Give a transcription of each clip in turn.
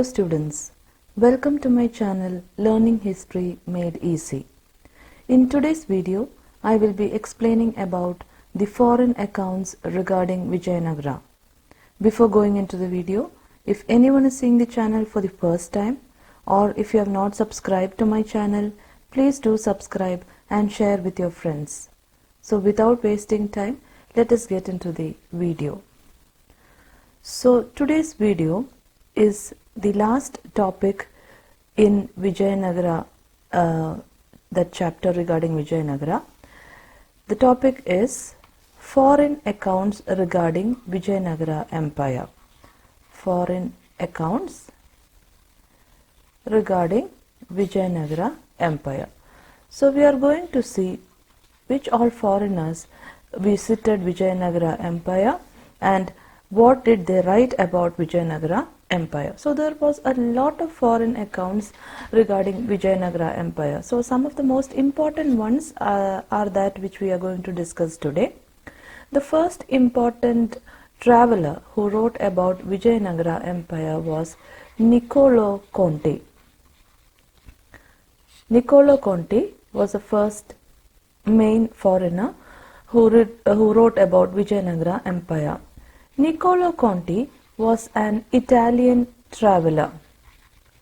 students, welcome to my channel Learning History Made Easy. In today's video, I will be explaining about the foreign accounts regarding Vijayanagara. Before going into the video, if anyone is seeing the channel for the first time or if you have not subscribed to my channel, please do subscribe and share with your friends. So without wasting time, let us get into the video. So today's video is the last topic in Vijayanagara, that chapter regarding Vijayanagara. The topic is foreign accounts regarding Vijayanagara Empire. Foreign accounts regarding Vijayanagara Empire. So we are going to see which all foreigners visited Vijayanagara Empire and what did they write about Vijayanagara Empire. So there was a lot of foreign accounts regarding Vijayanagara Empire. So some of the most important ones are that which we are going to discuss today. The first important traveler who wrote about Vijayanagara Empire was Niccolo Conti. Niccolo Conti was the first main foreigner who wrote about Vijayanagara Empire. Niccolo Conti was an Italian traveler.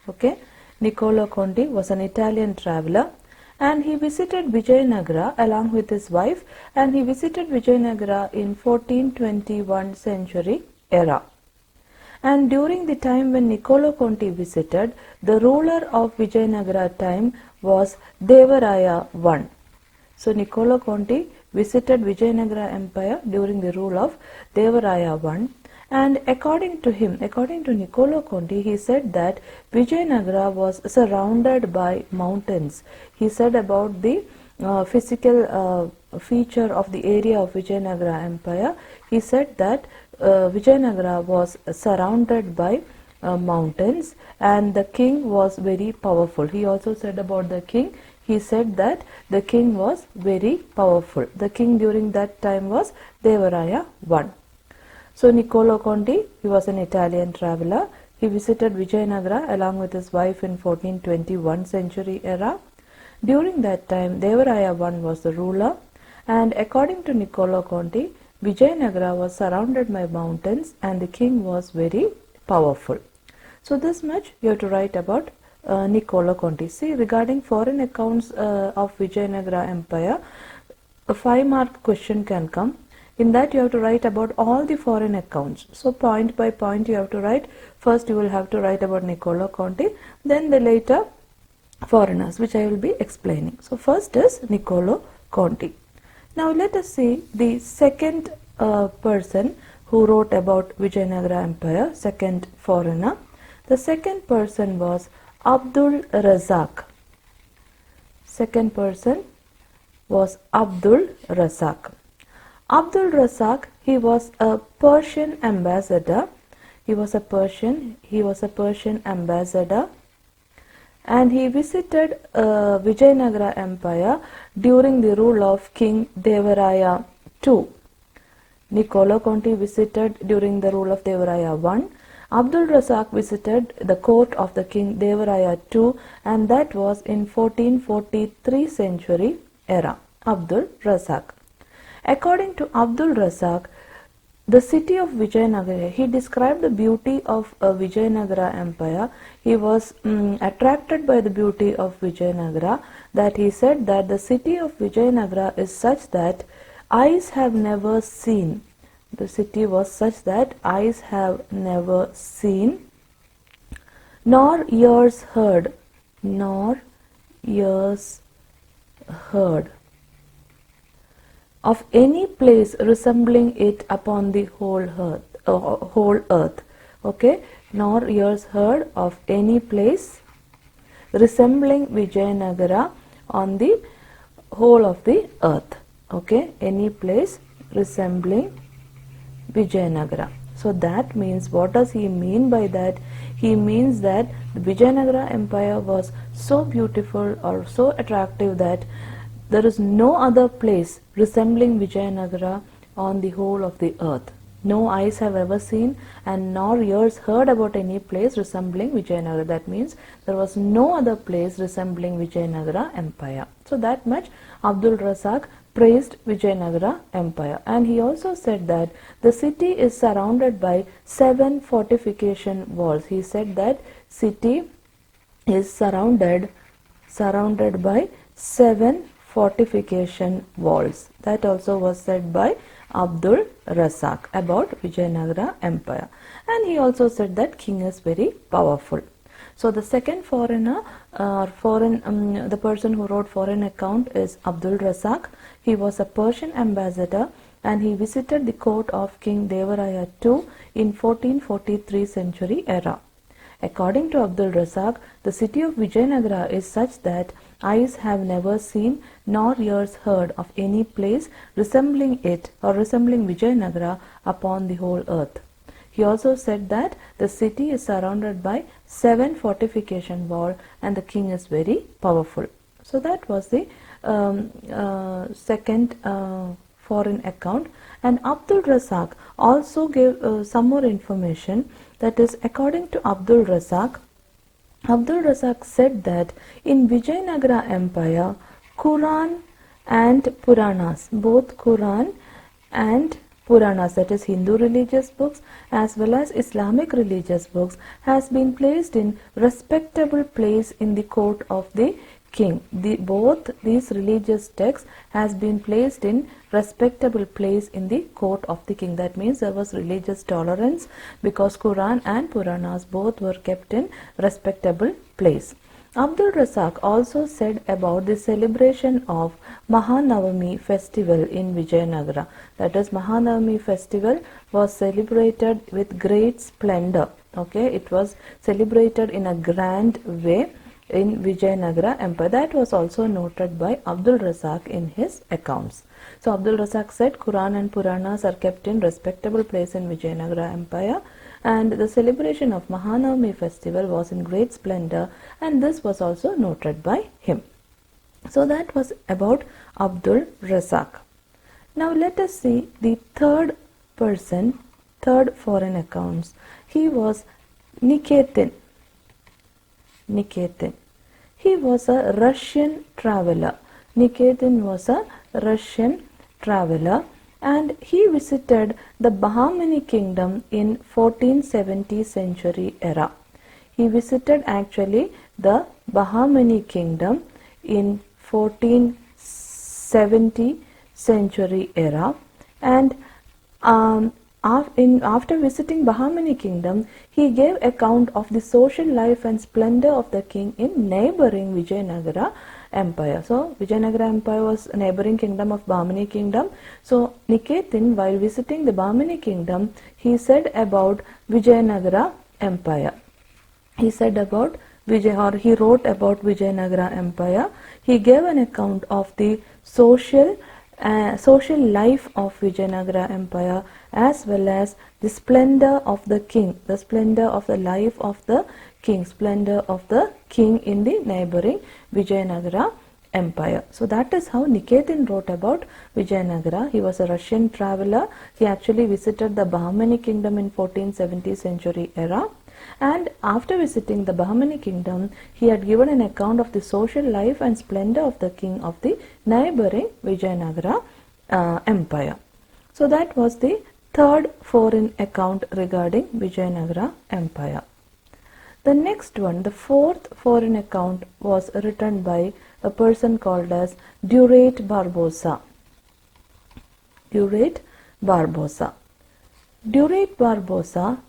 Okay, Niccolo Conti was an Italian traveler and he visited Vijayanagara along with his wife, and he visited Vijayanagara in 1421 century era. And during the time when Niccolo Conti visited, the ruler of Vijayanagara time was Devaraya I. So Niccolo Conti visited Vijayanagara Empire during the rule of Devaraya I, and according to Niccolo Conti, he said that Vijayanagara was surrounded by mountains. He said about the physical feature of the area of Vijayanagara Empire. He said that Vijayanagara was surrounded by mountains and the king was very powerful. He also said about the king, he said that the king was very powerful. The king during that time was Devaraya I. So Niccolo Conti, he was an Italian traveler. He visited Vijayanagara along with his wife in 1421 century era. During that time, Devaraya I was the ruler, and according to Niccolo Conti, Vijayanagara was surrounded by mountains and the king was very powerful. So this much you have to write about Niccolo Conti. See, regarding foreign accounts of Vijayanagara Empire, a 5-mark question can come. In that you have to write about all the foreign accounts. So point by point you have to write. First you will have to write about Niccolo Conti, then the later foreigners, which I will be explaining. So first is Niccolo Conti. Now let us see the second person who wrote about Vijayanagara Empire, second foreigner. The second person was Abdul Razak. Second person was Abdul Razak. Abdul Razak, he was a Persian ambassador. He was a Persian ambassador, and he visited Vijayanagara Empire during the rule of King Devaraya II. Niccolo Conti visited during the rule of Devaraya I. Abdul Razak visited the court of the King Devaraya II, and that was in 1443 century era. Abdul Razak. According to Abdul Razak, the city of Vijayanagara, he described the beauty of Vijayanagara Empire. He was attracted by the beauty of Vijayanagara, that he said that the city of Vijayanagara is such that eyes have never seen. The city was such that eyes have never seen, nor ears heard, of any place resembling it upon the whole earth. Okay, nor ears heard of any place resembling Vijayanagara on the whole of the earth. Okay, any place resembling Vijayanagara. So that means, what does he mean by that? He means that the Vijayanagara Empire was so beautiful or so attractive that there is no other place resembling Vijayanagara on the whole of the earth. no eyes have ever seen and nor ears heard about any place resembling Vijayanagara. That means there was no other place resembling Vijayanagara Empire. So that much Abdul Razak praised Vijayanagara Empire, and he also said that the city is surrounded by 7 fortification walls. He said that city is surrounded by 7 fortification walls. That also was said by Abdul Razak about Vijayanagara Empire, and he also said that king is very powerful. So the second foreigner, the person who wrote foreign account is Abdul Razak. He was a Persian ambassador and he visited the court of King Devaraya II in 1443 century era. According to Abdul Razak, the city of Vijayanagara is such that eyes have never seen nor ears heard of any place resembling it or resembling Vijayanagara upon the whole earth. He also said that the city is surrounded by 7 fortification walls and the king is very powerful. So that was the second foreign account. And Abdul Razak also gave some more information. That is, according to Abdul Razak said that in Vijayanagara Empire, Quran and Puranas, both Quran and Puranas, that is Hindu religious books as well as Islamic religious books, has been placed in respectable place in the court of the king. Both these religious texts has been placed in respectable place in the court of the king. That means there was religious tolerance because Quran and Puranas both were kept in respectable place. Abdul Razak also said about the celebration of Mahanavami festival in Vijayanagara. That is, Mahanavami festival was celebrated with great splendor. Okay, it was celebrated in a grand way in Vijayanagara Empire. That was also noted by Abdul Razak in his accounts. So Abdul Razak said Quran and Puranas are kept in respectable place in Vijayanagara Empire, and the celebration of Mahanavami festival was in great splendor, and this was also noted by him. So that was about Abdul Razak. Now let us see the third foreign accounts. He was Niketin. He was a Russian traveler. Niketin was a Russian traveler, and he visited the Bahmani kingdom in 1470 century era. He visited actually the Bahmani kingdom in 1470 century era, and after visiting Bahmani kingdom, he gave account of the social life and splendor of the king in neighboring Vijayanagara Empire. So Vijayanagara Empire was a neighboring kingdom of Bahmani kingdom. So Niketin, while visiting the Bahmani kingdom, he said about Vijayanagara Empire. He wrote about Vijayanagara Empire. He gave an account of the social life of Vijayanagara Empire as well as the splendor of the king, the splendor of the life of the king, splendor of the king in the neighboring Vijayanagara Empire. So that is how Niketin wrote about Vijayanagara. He was a Russian traveler. He actually visited the Bahmani kingdom in 1470 century era. And after visiting the Bahmani kingdom, he had given an account of the social life and splendor of the king of the neighboring Vijayanagara Empire. So that was the third foreign account regarding Vijayanagara Empire. The next one, the fourth foreign account, was written by a person called as Duarte Barbosa. Duarte Barbosa,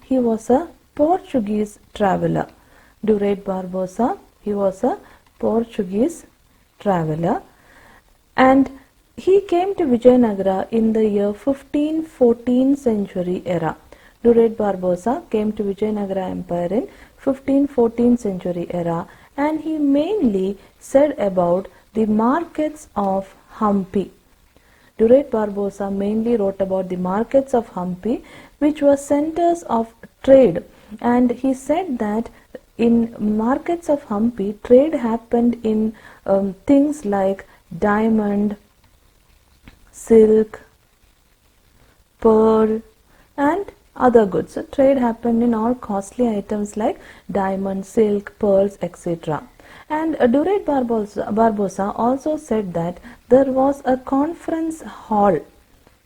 he was a Portuguese traveler. Duarte Barbosa, he was a Portuguese traveler, and he came to Vijayanagara in the year 1514 century era. Duarte Barbosa came to Vijayanagara Empire in 1514 century era, and he mainly said about the markets of Hampi. Duarte Barbosa mainly wrote about the markets of Hampi, which were centers of trade, and he said that in markets of Hampi, trade happened in things like diamond, silk, pearl, and other goods. So trade happened in all costly items like diamonds, silk, pearls, etc. And Durrett Barbosa also said that there was a conference hall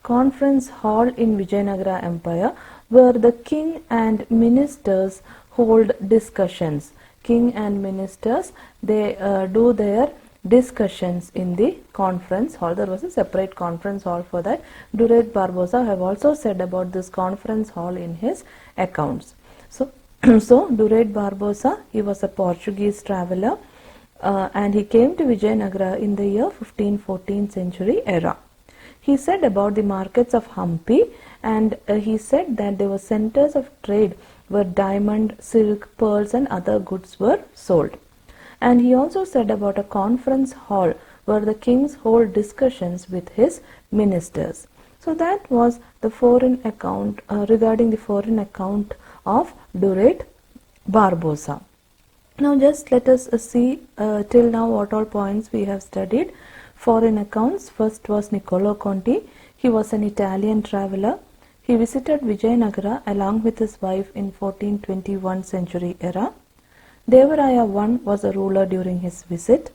in Vijayanagara Empire where the king and ministers hold discussions. King and ministers, they do their discussions in the conference hall. There was a separate conference hall for that. Durrett Barbosa have also said about this conference hall in his accounts. So, so Durrett Barbosa, he was a Portuguese traveler and he came to Vijayanagara in the year 1514th century era. He said about the markets of Hampi, and he said that they were centers of trade where diamond, silk, pearls and other goods were sold. And he also said about a conference hall where the kings hold discussions with his ministers. So that was the foreign account regarding the foreign account of Durrett Barbosa. Now just let us see till now what all points we have studied. Foreign accounts. First was Niccolo Conti. He was an Italian traveler. He visited Vijayanagara along with his wife in 1421 century era. Devaraya I was a ruler during his visit.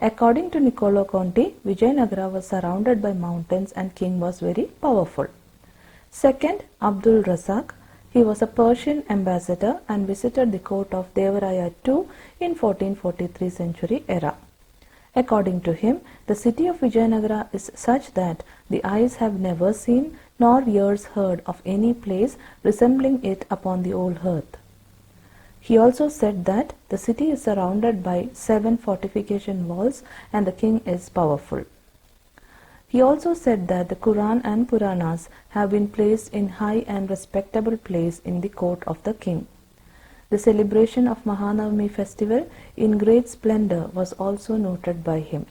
According to Niccolo Conti, Vijayanagara was surrounded by mountains and king was very powerful. Second, Abdul Razak. He was a Persian ambassador and visited the court of Devaraya II in 1443 century era. According to him, the city of Vijayanagara is such that the eyes have never seen nor ears heard of any place resembling it upon the whole earth. He also said that the city is surrounded by 7 fortification walls and the king is powerful. He also said that the Quran and Puranas have been placed in high and respectable place in the court of the king. The celebration of Mahanavami festival in great splendor was also noted by him.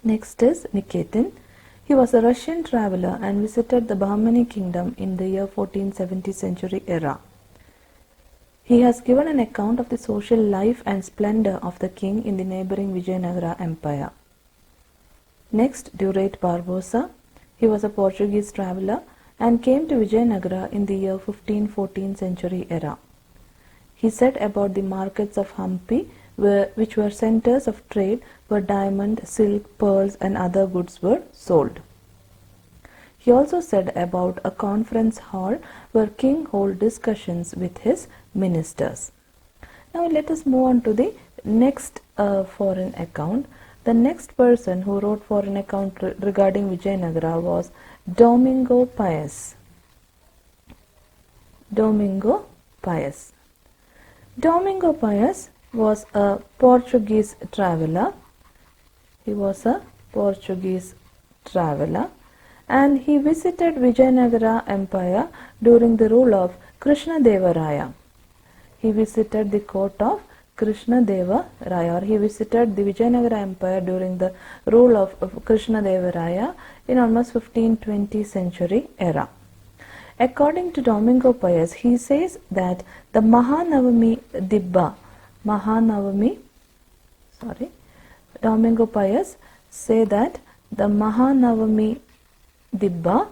Next is Niketin. He was a Russian traveler and visited the Bahmani kingdom in the year 1470 century era. He has given an account of the social life and splendor of the king in the neighboring Vijayanagara Empire. Next, Durrett Barbosa. He was a Portuguese traveler and came to Vijayanagara in the year 1514 century era. He said about the markets of Hampi, which were centers of trade where diamond, silk, pearls and other goods were sold. He also said about a conference hall where king hold discussions with his ministers. Now let us move on to the next foreign account. The next person who wrote foreign account regarding Vijayanagara was Domingo Paes. Domingo Paes. Domingo Paes was a Portuguese traveler. He was a Portuguese traveler and he visited Vijayanagara Empire during the rule of Krishnadeva. He visited the court of Krishnadeva, or he visited the Vijayanagara Empire during the rule of Krishnadeva in almost 1520 century era. According to Domingo Paes, he says that the Mahanavami Dibba, Domingo Paes say that the Mahanavami Dibba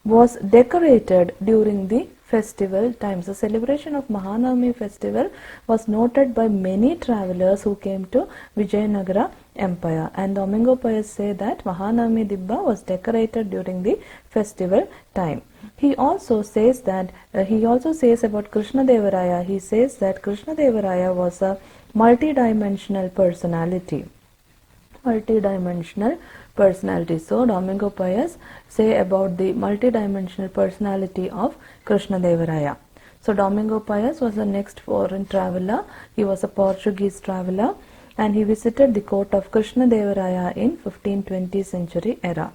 was decorated during the festival times. The celebration of Mahanavami festival was noted by many travelers who came to Vijayanagara Empire, and Domingo Paes say that Mahanavami Dibba was decorated during the festival time. He also says that about Krishnadeva. He says that Krishnadeva was a multidimensional personality. So Domingo Paes say about the multidimensional personality of Krishnadeva. So Domingo Paes was the next foreign traveler. He was a Portuguese traveler and he visited the court of Krishnadeva in 1520 century era.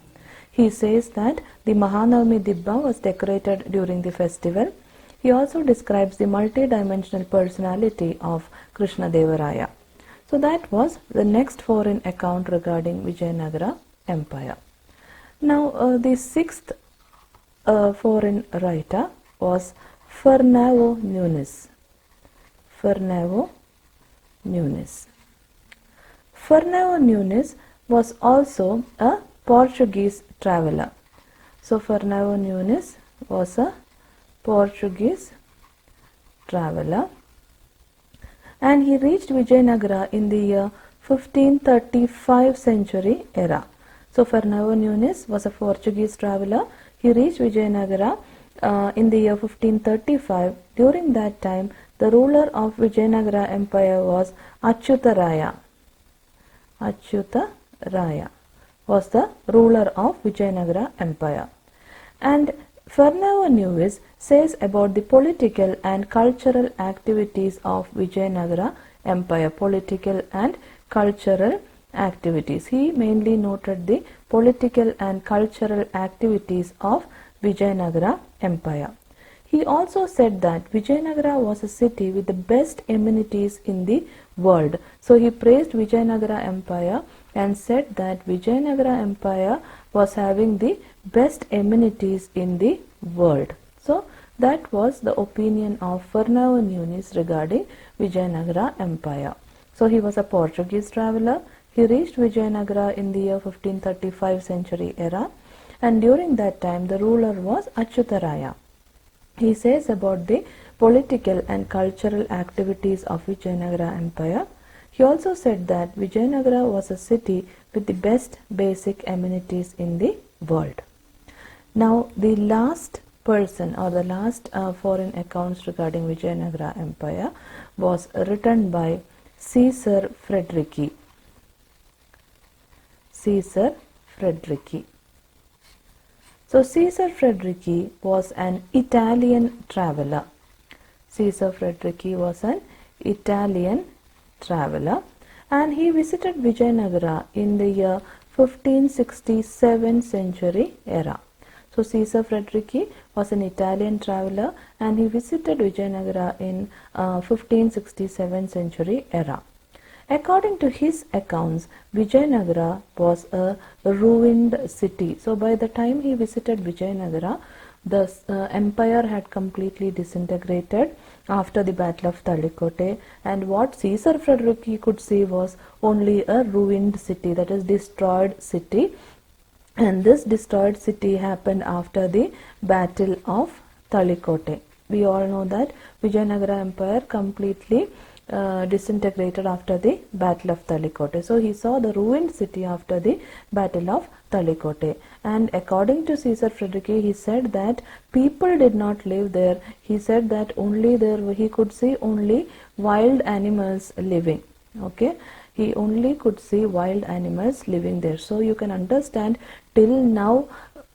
He says that the Mahanavami Dibba was decorated during the festival. He also describes the multidimensional personality of Krishnadeva. So that was the next foreign account regarding Vijayanagara Empire. Now the sixth foreign writer was Fernão Nunes. Fernão Nunes was also a Portuguese traveler. So Fernão Nunes was a Portuguese traveler, and he reached Vijayanagara in the year 1535 century era. So Fernão Nunes was a Portuguese traveler. He reached Vijayanagara in the year 1535. During that time, the ruler of Vijayanagara Empire was Achyutaraya. Achyutaraya was the ruler of Vijayanagara Empire. And Fernão Nunes says about the political and cultural activities of Vijayanagara Empire. Political and cultural activities. He mainly noted the political and cultural activities of Vijayanagara Empire. He also said that Vijayanagara was a city with the best amenities in the world. So he praised Vijayanagara Empire and said that Vijayanagara Empire was having the best amenities in the world. So that was the opinion of Fernão Nunes regarding Vijayanagara Empire. So he was a Portuguese traveler. He reached Vijayanagara in the year 1535 century era, and during that time the ruler was Achyutaraya. He says about the political and cultural activities of Vijayanagara Empire. He also said that Vijayanagara was a city with the best basic amenities in the world. Now the last person or the last foreign accounts regarding Vijayanagara Empire was written by Caesar Frederici. Caesar Frederici. So Caesar Frederici was an Italian traveler. Caesar Frederici was an Italian traveler, and he visited Vijayanagara in the year 1567 century era. So Caesar Frederici was an Italian traveler, and he visited Vijayanagara in 1567 century era. According to his accounts, Vijayanagara was a ruined city. So by the time he visited Vijayanagara, the empire had completely disintegrated after the Battle of Talikotte, and what Caesar Frederici could see was only a ruined city, that is destroyed city. And this destroyed city happened after the Battle of Talikotte. We all know that Vijayanagara Empire completely disintegrated after the Battle of Talikotte. So he saw the ruined city after the Battle of Talikotte. And according to Caesar Frederici, he said that people did not live there. He said that only there he could see only wild animals living. Okay, he only could see wild animals living there. So you can understand, till now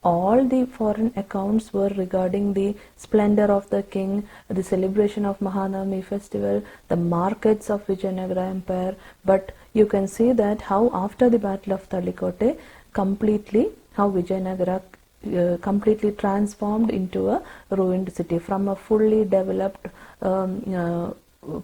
all the foreign accounts were regarding the splendor of the king, the celebration of Mahanavami festival, the markets of Vijayanagara Empire. But you can see that how after the Battle of Talikotte, how Vijayanagara completely transformed into a ruined city. From a fully developed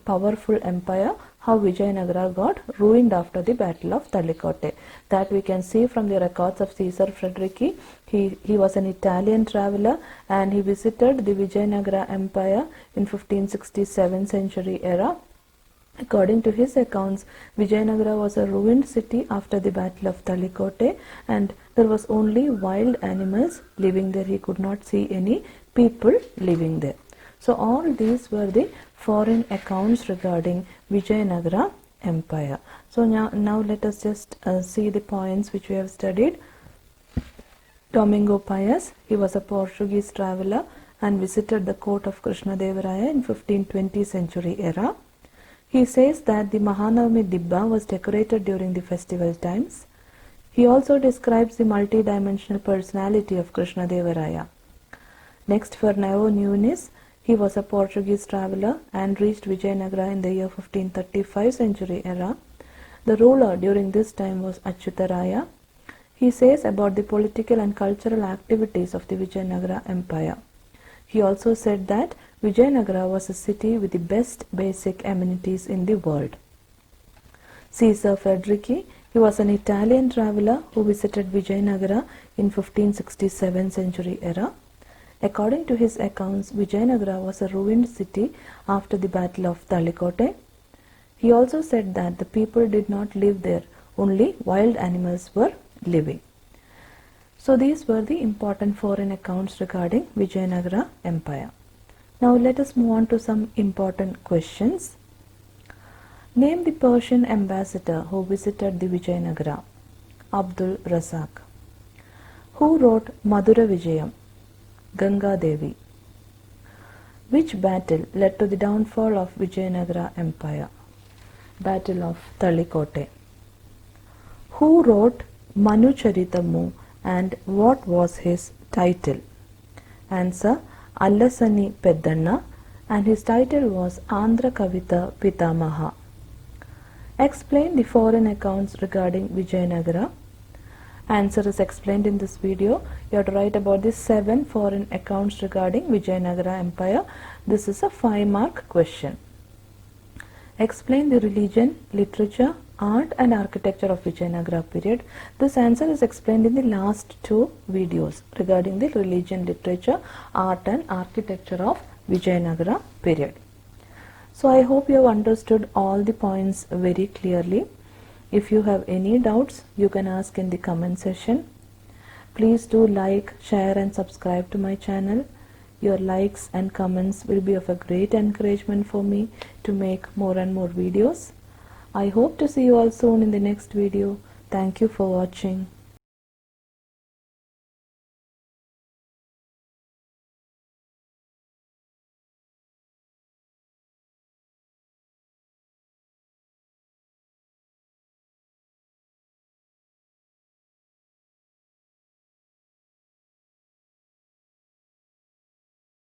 powerful empire, how Vijayanagara got ruined after the Battle of Talikotte. That we can see from the records of Caesar Frederici. He was an Italian traveler, and he visited the Vijayanagara Empire in 1567 century era. According to his accounts, Vijayanagara was a ruined city after the Battle of Talikotte, and there was only wild animals living there. He could not see any people living there. So all these were the foreign accounts regarding Vijayanagara Empire. So now let us just see the points which we have studied. Domingo Paes, he was a Portuguese traveler and visited the court of Krishnadevaraya in 1520 century era. He says that the Mahanavami Dibba was decorated during the festival times. He also describes the multi-dimensional personality of Krishnadevaraya. Next, Fernão Nunes, he was a Portuguese traveler and reached Vijayanagara in the year 1535 century era. The ruler during this time was Achyutaraya. He says about the political and cultural activities of the Vijayanagara Empire. He also said that Vijayanagara was a city with the best basic amenities in the world. Caesar Frederici, he was an Italian traveler who visited Vijayanagara in 1567 century era. According to his accounts, Vijayanagara was a ruined city after the Battle of Talikotte. He also said that the people did not live there, only wild animals were living. So these were the important foreign accounts regarding Vijayanagara Empire. Now let us move on to some important questions. Name the Persian ambassador who visited the Vijayanagara. Abdul Razak. Who wrote Madura Vijayam? Ganga Devi. Which battle led to the downfall of Vijayanagara Empire? Battle of Talikote. Who wrote Manu Charitamu and what was his title? Answer: Allasani Peddanna, and his title was Andhra Kavita Pitamaha. Explain the foreign accounts regarding Vijayanagara. Answer is explained in this video. You have to write about the 7 foreign accounts regarding Vijayanagara Empire. This is a 5-mark question. Explain the religion, literature, art and architecture of Vijayanagara period. This answer is explained in the last 2 videos regarding the religion, literature, art and architecture of Vijayanagara period. So I hope you have understood all the points very clearly. If you have any doubts, you can ask in the comment section. Please do like, share and subscribe to my channel. Your likes and comments will be of a great encouragement for me to make more and more videos. I hope to see you all soon in the next video. Thank you for watching.